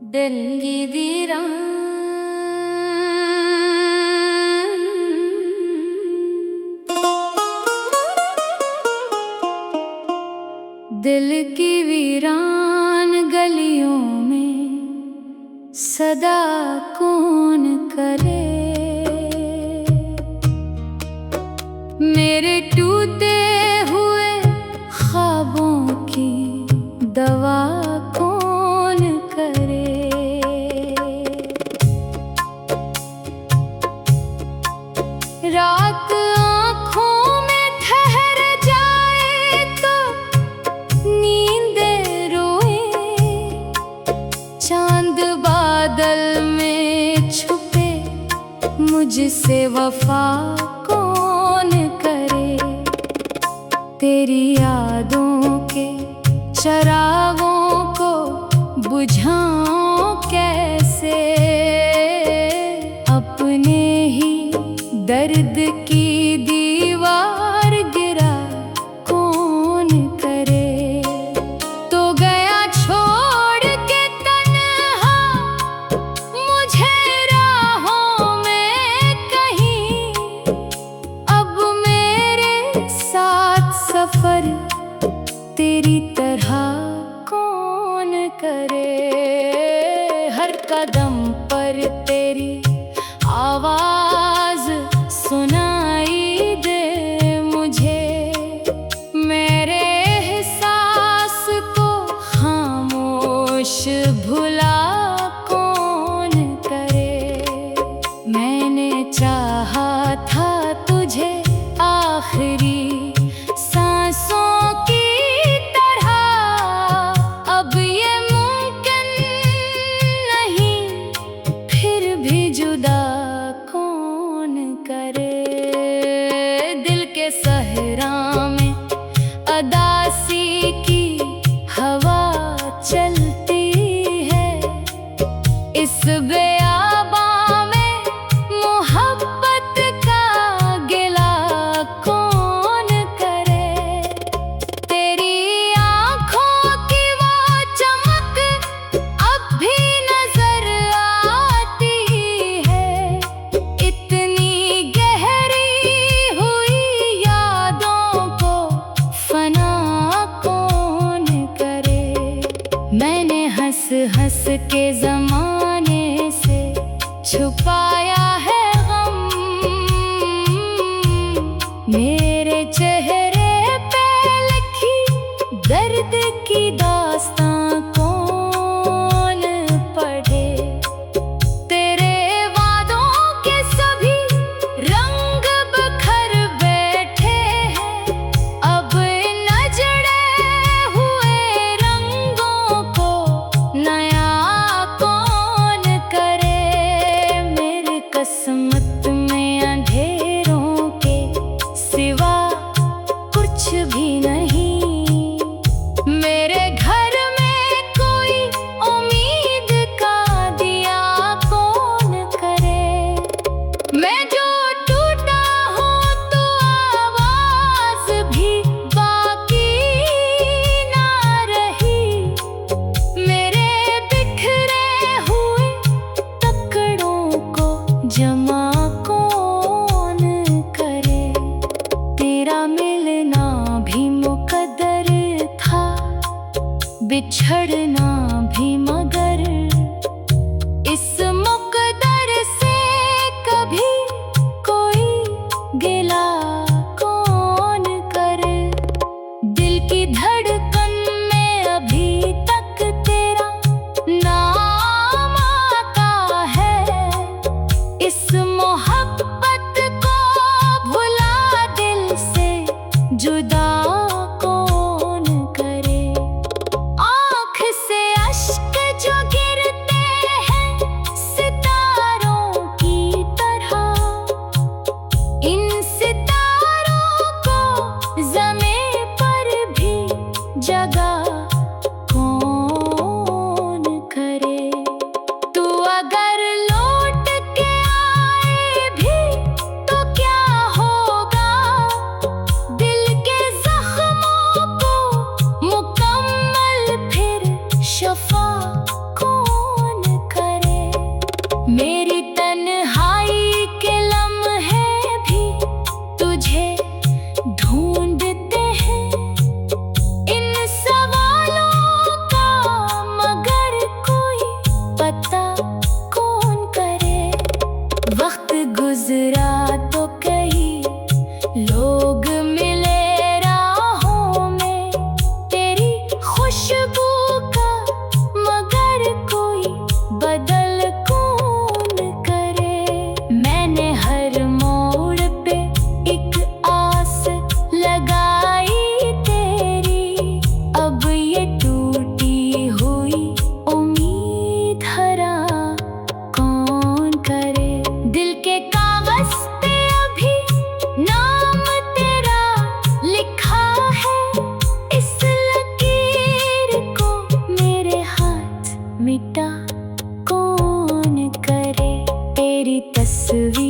दिल की वीरान दिल की वीरान गलियों में सदा कौन करे। मेरे टूटे हुए ख्वाबों की दवा कौन करे। रात आँखों में ठहर जाए तो नींद रोए। चांद बादल में छुपे मुझसे वफा कौन करे। तेरी यादों के चरागों को बुझाऊं कैसे। अपने ही दर्द की दीवार गिरा कौन करे। तो गया छोड़ के तन्हा मुझे राहों में कहीं। अब मेरे साथ सफर तेरी तरह कौन करे। हर कदम पर तेरी आवाज सुनाई दे मुझे। मेरे एहसास को खामोश भुला कौन करे। मैंने चाहा था तुझे आखिरी सांसों की तरह। अब ये मुमकिन नहीं फिर भी जुदा कौन करे। दिल के सहरा में अदासी की हवा चलती है। इस बेआबा में मोहब्बत का गिला कौन करे। तेरी आँखों की वो चमक अब भी नजर आती है। इतनी गहरी हुई यादों को फना कौन करे। मैंने हंस हंस के जमाने से छुपाया है गम। मेरे चेहरे पे लिखी दर्द की दास्तां कौन पढ़े। तेरे वादों के सभी रंग बिखर बैठे हैं। अब इन उजड़े हुए रंगों को नया कौन करे। मेरे किस्मत में अंधेरों के सिवा कुछ भी नहीं। मेरे घर में कोई उम्मीद का दिया कौन करे। मैं जो टूटा हूँ तो आवाज भी बाकी ना रही। मेरे बिखरे हुए टुकड़ों को जमा कौन करे। तेरा मिलना भी मुकद्दर था, बिछड़ना भी मगर। इस मुकद्दर से कभी कोई गिला कौन करे। दिल की धड़कन में अभी तक तेरा नाम आता है। इस मोहब्बत को भुला दिल से जुदा कौन करे। आँख से अश्क जो गिरते हैं सितारों की तरह। इन सितारों को ज़मीं पर भी जगह कौन करे। तू अगर लौट के आए भी तो क्या होगा। दिल के जख्मों को मुकम्मल फिर शफा कौन मिटा कौन करे तेरी तस्वीर